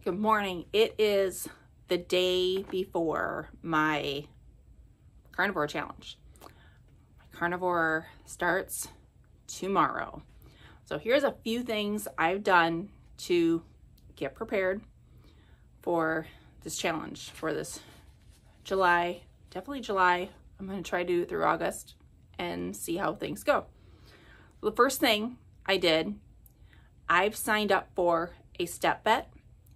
Good morning. It is the day before my carnivore challenge. My carnivore starts tomorrow. So here's a few things I've done to get prepared for this challenge for this July, definitely July. I'm going to try to do it through August and see how things go. The first thing I did, I've signed up for a step bet.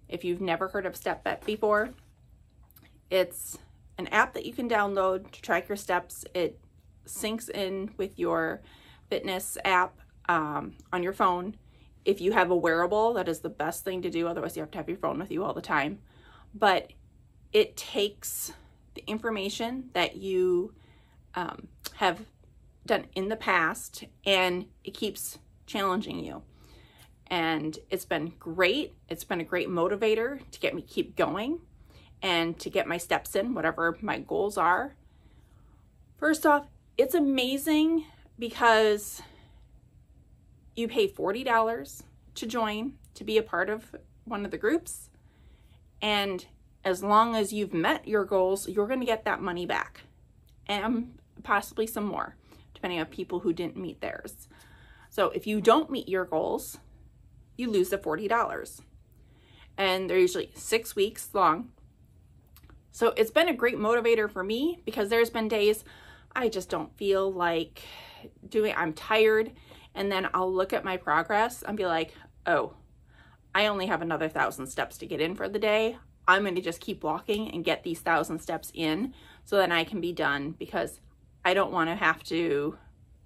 If you've never heard of step bet before, it's an app that you can download to track your steps. It syncs in with your fitness app on your phone. If you have a wearable, that is the best thing to do. Otherwise, you have to have your phone with you all the time. But it takes the information that you have done in the past and it keeps challenging you. And it's been great. It's been a great motivator to get me keep going and to get my steps in, whatever my goals are. First off, it's amazing because you pay $40 to join, to be a part of one of the groups. And as long as you've met your goals, you're going to get that money back and possibly some more, depending on people who didn't meet theirs. So if you don't meet your goals, you lose the $40. And they're usually 6 weeks long. So it's been a great motivator for me because there's been days I just don't feel like doing, I'm tired. And then I'll look at my progress and be like, oh, I only have another 1,000 steps to get in for the day. I'm going to just keep walking and get these 1,000 steps in so then I can be done because I don't want to have to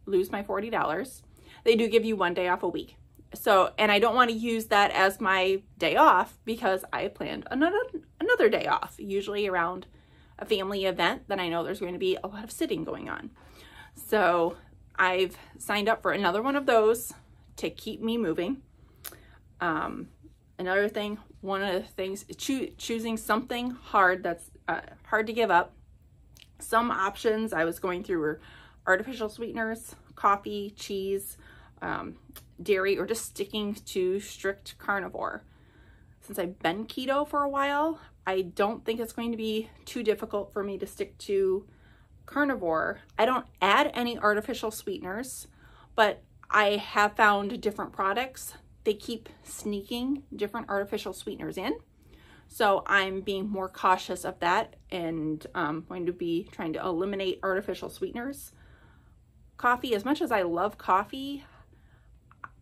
lose my $40. They do give you 1 day off a week. So, and I don't want to use that as my day off because I planned another day off, usually around a family event that I know there's going to be a lot of sitting going on. So I've signed up for another one of those to keep me moving. Another thing, one of the things is choosing something hard that's hard to give up. Some options I was going through were artificial sweeteners, coffee, cheese, dairy, or just sticking to strict carnivore. Since I've been keto for a while, I don't think it's going to be too difficult for me to stick to carnivore. I don't add any artificial sweeteners, but I have found different products. They keep sneaking different artificial sweeteners in. So I'm being more cautious of that and going to be trying to eliminate artificial sweeteners. Coffee, as much as I love coffee,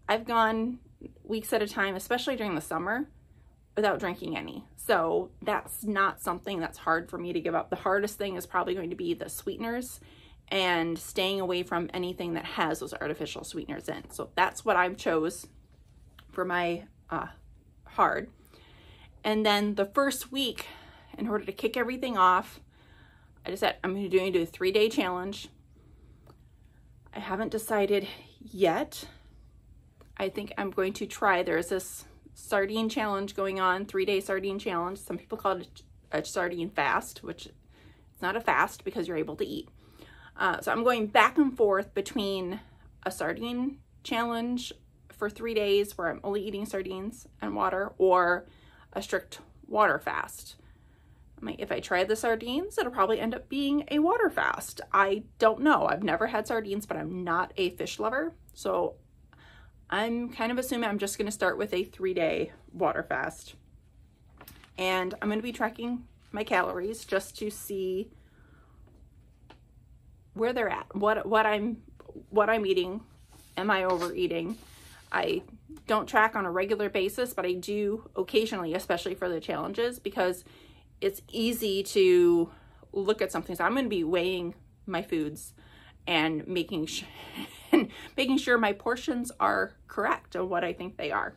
I've gone weeks at a time, especially during the summer, without drinking any. So that's not something that's hard for me to give up. The hardest thing is probably going to be the sweeteners and staying away from anything that has those artificial sweeteners in. So that's what I've chose for my hard. And then the first week, in order to kick everything off, I just said I'm going to do a 3-day challenge. I haven't decided yet. I think I'm going to try, there's this sardine challenge going on, 3-day sardine challenge. Some people call it a sardine fast, which it's not a fast because you're able to eat. So I'm going back and forth between a sardine challenge for 3 days where I'm only eating sardines and water, or a strict water fast. If I try the sardines, it'll probably end up being a water fast. I don't know. I've never had sardines, but I'm not a fish lover. So I'm kind of assuming I'm just going to start with a 3-day water fast. And I'm going to be tracking my calories just to see where they're at, what I'm eating. Am I overeating? I don't track on a regular basis, but I do occasionally, especially for the challenges, because it's easy to look at something. So I'm going to be weighing my foods and making sure my portions are correct of what I think they are.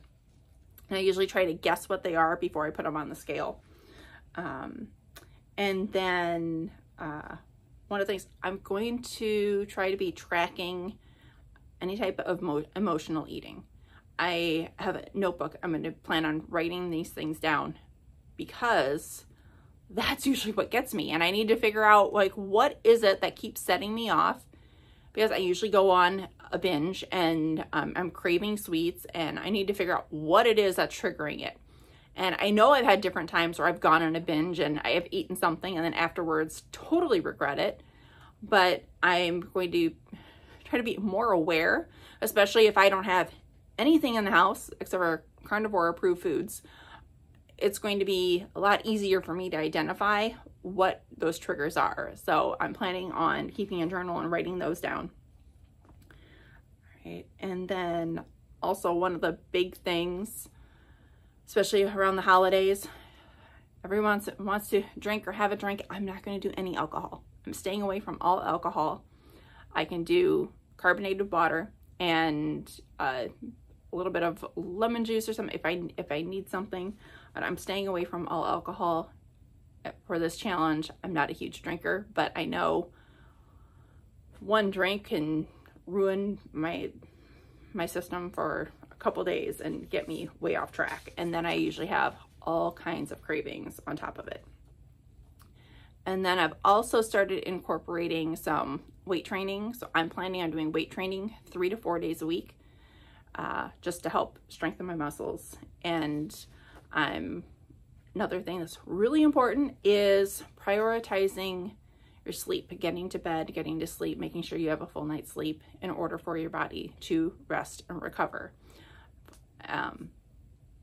And I usually try to guess what they are before I put them on the scale. And then one of the things, I'm going to try to be tracking any type of emotional eating. I have a notebook. I'm going to plan on writing these things down because that's usually what gets me. And I need to figure out, like, what is it that keeps setting me off? Because I usually go on a binge and I'm craving sweets, and I need to figure out what it is that's triggering it. And I know I've had different times where I've gone on a binge and I have eaten something and then afterwards totally regret it. But I'm going to try to be more aware, especially if I don't have anything in the house except for carnivore approved foods. It's going to be a lot easier for me to identify what those triggers are. So I'm planning on keeping a journal and writing those down. All right. And then also one of the big things, especially around the holidays, everyone wants to drink or have a drink. I'm not going to do any alcohol. I'm staying away from all alcohol. I can do carbonated water and a little bit of lemon juice or something if I need something, but I'm staying away from all alcohol for this challenge. I'm not a huge drinker, but I know one drink can ruin my system for a couple days and get me way off track. And then I usually have all kinds of cravings on top of it. And then I've also started incorporating some weight training. So I'm planning on doing weight training 3 to 4 days a week, just to help strengthen my muscles. And another thing that's really important is prioritizing your sleep, getting to bed, getting to sleep, making sure you have a full night's sleep in order for your body to rest and recover.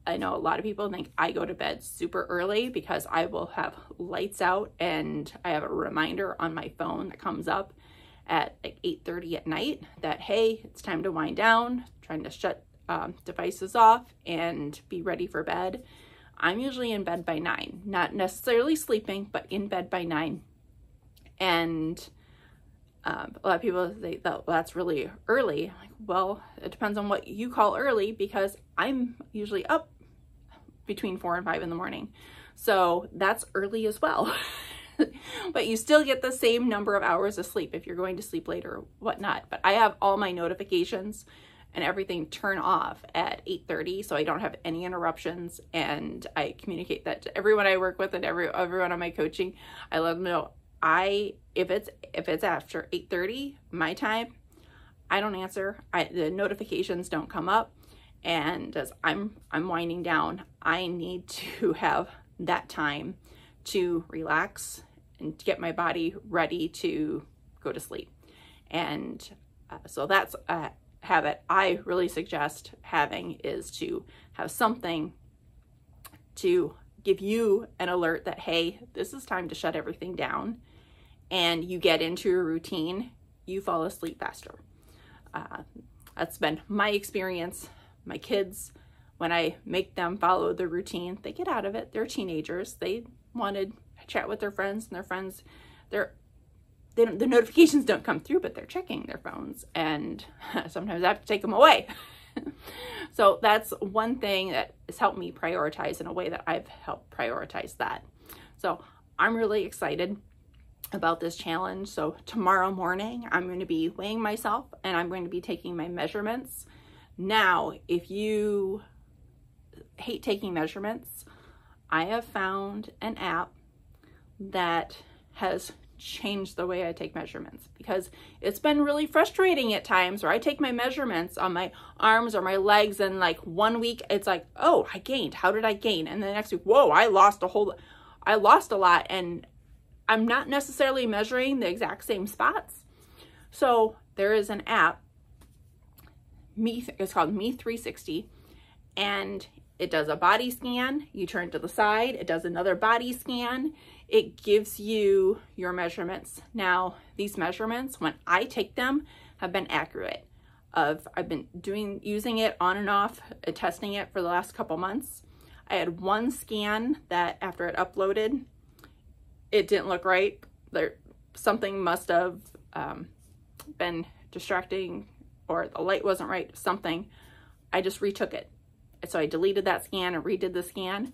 I know a lot of people think I go to bed super early because I will have lights out and I have a reminder on my phone that comes up at like 8:30 at night that, hey, it's time to wind down, trying to shut devices off and be ready for bed. I'm usually in bed by 9, not necessarily sleeping, but in bed by 9. And a lot of people say, well, that's really early. I'm like, well, it depends on what you call early, because I'm usually up between 4 and 5 in the morning. So that's early as well. But you still get the same number of hours of sleep if you're going to sleep late or whatnot. But I have all my notifications and everything turn off at 8:30, so I don't have any interruptions, and I communicate that to everyone I work with and everyone on my coaching. I let them know if it's after 8:30 my time, I don't answer. The notifications don't come up, and as I'm winding down, I need to have that time to relax and to get my body ready to go to sleep. And so that's a habit I really suggest having, is to have something to give you an alert that, hey, this is time to shut everything down, and you get into a routine, you fall asleep faster. That's been my experience. My kids, when I make them follow the routine, they get out of it. They're teenagers. They wanted to chat with their friends, and their friends, the notifications don't come through, but they're checking their phones, and sometimes I have to take them away. So that's one thing that has helped me prioritize in a way that I've helped prioritize that. So I'm really excited about this challenge. So tomorrow morning, I'm going to be weighing myself, and I'm going to be taking my measurements. Now, if you hate taking measurements, I have found an app that has changed the way I take measurements, because it's been really frustrating at times where I take my measurements on my arms or my legs, and like 1 week it's like, oh, I gained. How did I gain? And the next week, whoa, I lost a lot, and I'm not necessarily measuring the exact same spots. So there is an app, it's called Me360, and it does a body scan. You turn to the side, it does another body scan. It gives you your measurements. Now, these measurements, when I take them, have been accurate. I've been using it on and off, testing it for the last couple months. I had one scan that after it uploaded, it didn't look right. Something must have been distracting, or the light wasn't right, something. I just retook it. So I deleted that scan and redid the scan,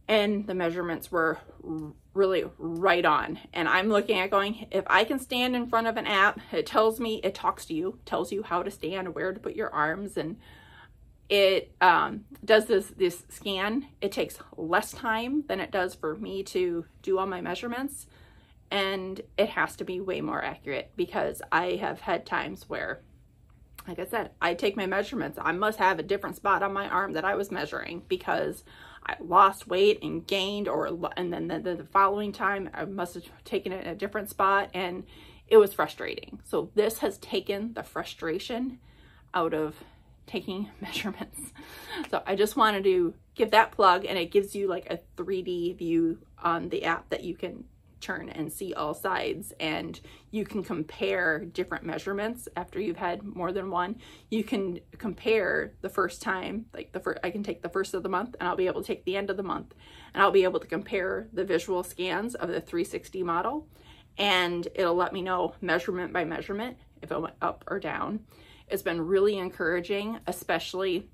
and the measurements were really right on. And I'm looking at going, if I can stand in front of an app, it tells me, it talks to you, tells you how to stand, where to put your arms, and it does this scan. It takes less time than it does for me to do all my measurements, and it has to be way more accurate, because I have had times where like I said, I take my measurements. I must have a different spot on my arm that I was measuring because I lost weight and gained, and then the following time I must have taken it in a different spot, and it was frustrating. So this has taken the frustration out of taking measurements. So I just wanted to give that plug, and it gives you like a 3D view on the app that you can turn and see all sides, and you can compare different measurements after you've had more than one. You can compare the first time, like I can take the first of the month, and I'll be able to take the end of the month, and I'll be able to compare the visual scans of the 360 model, and it'll let me know measurement by measurement if it went up or down. It's been really encouraging, especially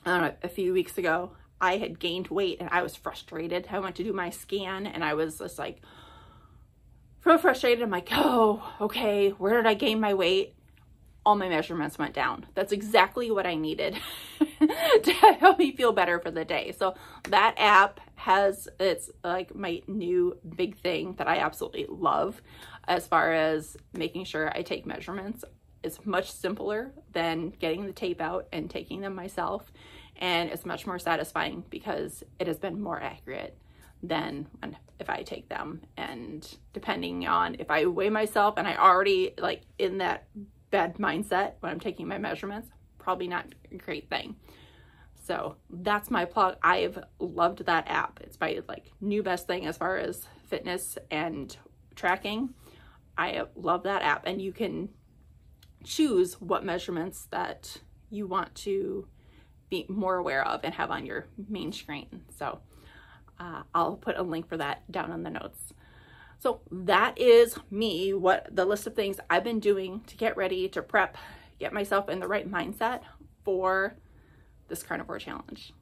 a few weeks ago. I had gained weight and I was frustrated. I went to do my scan and I was just like, so frustrated. I'm like, oh, okay, where did I gain my weight? All my measurements went down. That's exactly what I needed to help me feel better for the day. So that app it's like my new big thing that I absolutely love as far as making sure I take measurements. It's much simpler than getting the tape out and taking them myself. And it's much more satisfying because it has been more accurate than if I take them. And depending on if I weigh myself and I already like in that bad mindset when I'm taking my measurements, probably not a great thing. So that's my plug. I've loved that app. It's my like new best thing as far as fitness and tracking. I love that app, and you can choose what measurements that you want to be more aware of and have on your main screen. So I'll put a link for that down in the notes. So that is me, what the list of things I've been doing to get ready to prep, get myself in the right mindset for this carnivore challenge.